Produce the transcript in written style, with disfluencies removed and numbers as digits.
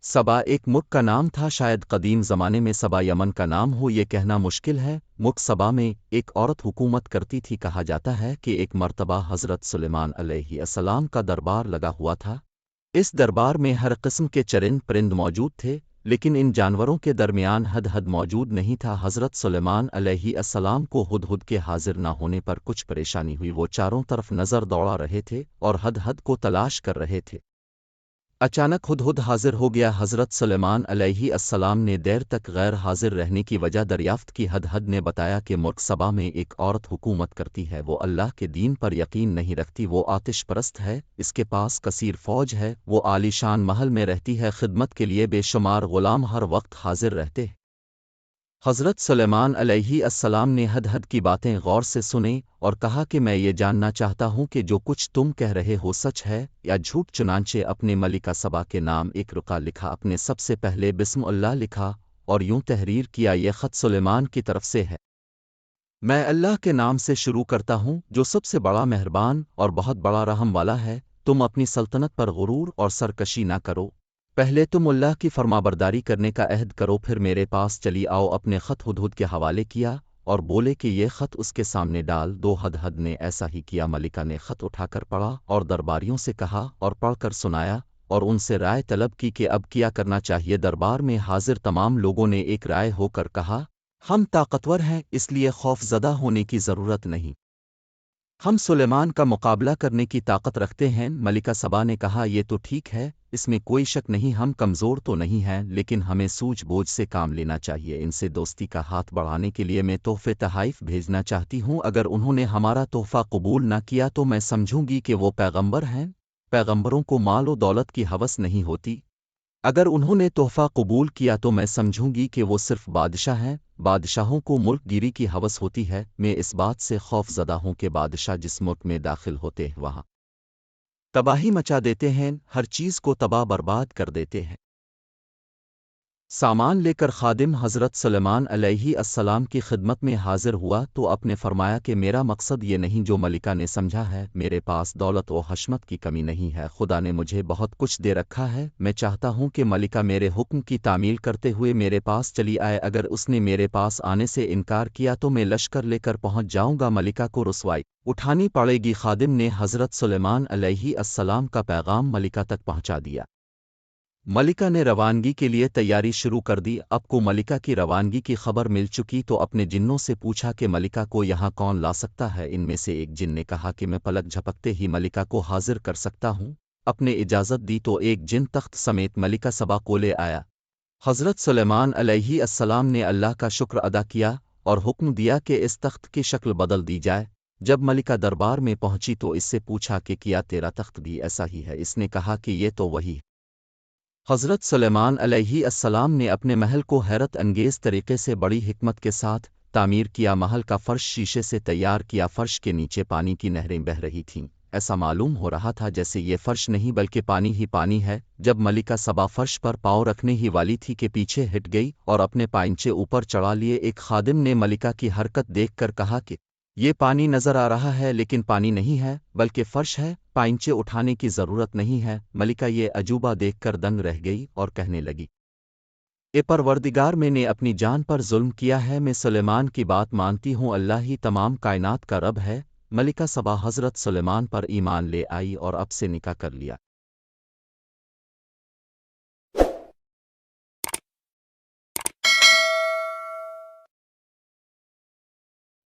सबा एक मुल्क का नाम था। शायद कदीम ज़माने में सबा यमन का नाम हो, ये कहना मुश्किल है। मुल्क सबा में एक औरत हुकूमत करती थी। कहा जाता है कि एक मर्तबा हज़रत सुलेमान अलैहिस्सलाम का दरबार लगा हुआ था। इस दरबार में हर किस्म के चरिंद परिंद मौजूद थे, लेकिन इन जानवरों के दरमियान हदहद मौजूद नहीं था। हज़रत सुलेमान अलैहिस्सलाम को हुदहुद के हाजिर न होने पर कुछ परेशानी हुई। वो चारों तरफ नज़र दौड़ा रहे थे और हदहद को तलाश कर रहे थे। अचानक हुदहुद हाजिर हो गया। हज़रत सुलेमान अलैहिस्सलाम ने देर तक गैर हाजिर रहने की वजह दरियाफ्त की। हदहद ने बताया कि मुल्क सबा में एक औरत हुकूमत करती है। वो अल्लाह के दीन पर यकीन नहीं रखती। वो आतिश परस्त है, इसके पास कसीर फौज है। वो आलीशान महल में रहती है। खिदमत के लिए बेशुमार गुलाम हर वक्त हाजिर रहते हैं। हज़रत सुलेमान अलैहिस्सलाम ने हदहद की बातें गौर से सुनी और कहा कि मैं ये जानना चाहता हूँ कि जो कुछ तुम कह रहे हो सच है या झूठ। चुनांचे अपने मलिका सबा के नाम एक रुका लिखा। अपने सबसे पहले बिस्मिल्लाह लिखा और यूं तहरीर किया, ये ख़त सुलेमान की तरफ से है। मैं अल्लाह के नाम से शुरू करता हूँ जो सबसे बड़ा मेहरबान और बहुत बड़ा रहम वाला है। तुम अपनी सल्तनत पर गुरूर और सरकशी ना करो। पहले तुम अल्लाह की फरमाबरदारी करने का अहद करो, फिर मेरे पास चली आओ। अपने ख़त हुदहुद के हवाले किया और बोले कि ये ख़त उसके सामने डाल दो। हदहद ने ऐसा ही किया। मलिका ने ख़त उठाकर पढ़ा और दरबारियों से कहा और पढ़कर सुनाया और उनसे राय तलब की कि अब क्या करना चाहिए। दरबार में हाजिर तमाम लोगों ने एक राय होकर कहा, हम ताकतवर हैं, इसलिए खौफज़दा होने की ज़रूरत नहीं। हम सुलेमान का मुकाबला करने की ताकत रखते हैं। मलिका सबा ने कहा, ये तो ठीक है, इसमें कोई शक नहीं। हम कमज़ोर तो नहीं हैं, लेकिन हमें सूझबूझ से काम लेना चाहिए। इनसे दोस्ती का हाथ बढ़ाने के लिए मैं तोहफ़े तहाइफ भेजना चाहती हूँ। अगर उन्होंने हमारा तोहफ़ा कबूल न किया तो मैं समझूंगी कि वो पैगंबर हैं। पैगंबरों को माल और दौलत की हवस नहीं होती। अगर उन्होंने तोहफ़ा कबूल किया तो मैं समझूंगी कि वो सिर्फ बादशाह हैं। बादशाहों को मुल्क गिरी की हवस होती है। मैं इस बात से खौफज़दा हूँ कि बादशाह जिस मुल्क में दाखिल होते हैं वहाँ तबाही मचा देते हैं, हर चीज़ को तबाह बर्बाद कर देते हैं। सामान लेकर खादिम हज़रत सुलेमान अलैहिस्सलाम की खिदमत में हाजिर हुआ तो आपने फरमाया कि मेरा मकसद ये नहीं जो मलिका ने समझा है। मेरे पास दौलत व हशमत की कमी नहीं है। खुदा ने मुझे बहुत कुछ दे रखा है। मैं चाहता हूँ कि मलिका मेरे हुक्म की तामील करते हुए मेरे पास चली आए। अगर उसने मेरे पास आने से इनकार किया तो मैं लश्कर लेकर पहुँच जाऊँगा। मलिका को रुसवाई उठानी पड़ेगी। खादिम ने हज़रत सुलेमान अलैहिस्सलाम का पैगाम मलिका तक पहुँचा दिया। मलिका ने रवानगी के लिए तैयारी शुरू कर दी। अब को मलिका की रवानगी की खबर मिल चुकी तो अपने जिन्नों से पूछा कि मलिका को यहाँ कौन ला सकता है। इनमें से एक जिन ने कहा कि मैं पलक झपकते ही मलिका को हाजिर कर सकता हूँ। अपने इजाज़त दी तो एक जिन तख्त समेत मलिका सबा को ले आया। हज़रत सुलेमान अलैहिस्सलाम ने अल्लाह का शुक्र अदा किया और हुक्म दिया कि इस तख्त की शक्ल बदल दी जाए। जब मलिका दरबार में पहुंची तो इससे पूछा कि क्या तेरा तख्त भी ऐसा ही है। इसने कहा कि ये तो वही है। हज़रत सुलेमान अलैहिस्सलाम ने अपने महल को हैरत अंगेज़ तरीके से बड़ी हिकमत के साथ तामीर किया। महल का फ़र्श शीशे से तैयार किया। फ़र्श के नीचे पानी की नहरें बह रही थीं। ऐसा मालूम हो रहा था जैसे ये फ़र्श नहीं बल्कि पानी ही पानी है। जब मलिका सबा फ़र्श पर पाँव रखने ही वाली थी कि पीछे हट गई और अपने पाइंचे ऊपर चढ़ा लिए। एक खादिम ने मलिका की हरकत देखकर कहा कि ये पानी नजर आ रहा है, लेकिन पानी नहीं है बल्कि फर्श है। पाइंचे उठाने की जरूरत नहीं है। मलिका ये अजूबा देखकर दंग रह गई और कहने लगी, ए परवरदिगार, मैंने अपनी जान पर जुल्म किया है। मैं सुलेमान की बात मानती हूँ। अल्लाह ही तमाम कायनात का रब है। मलिका सबा हज़रत सुलेमान पर ईमान ले आई और अब से निकाह कर लिया।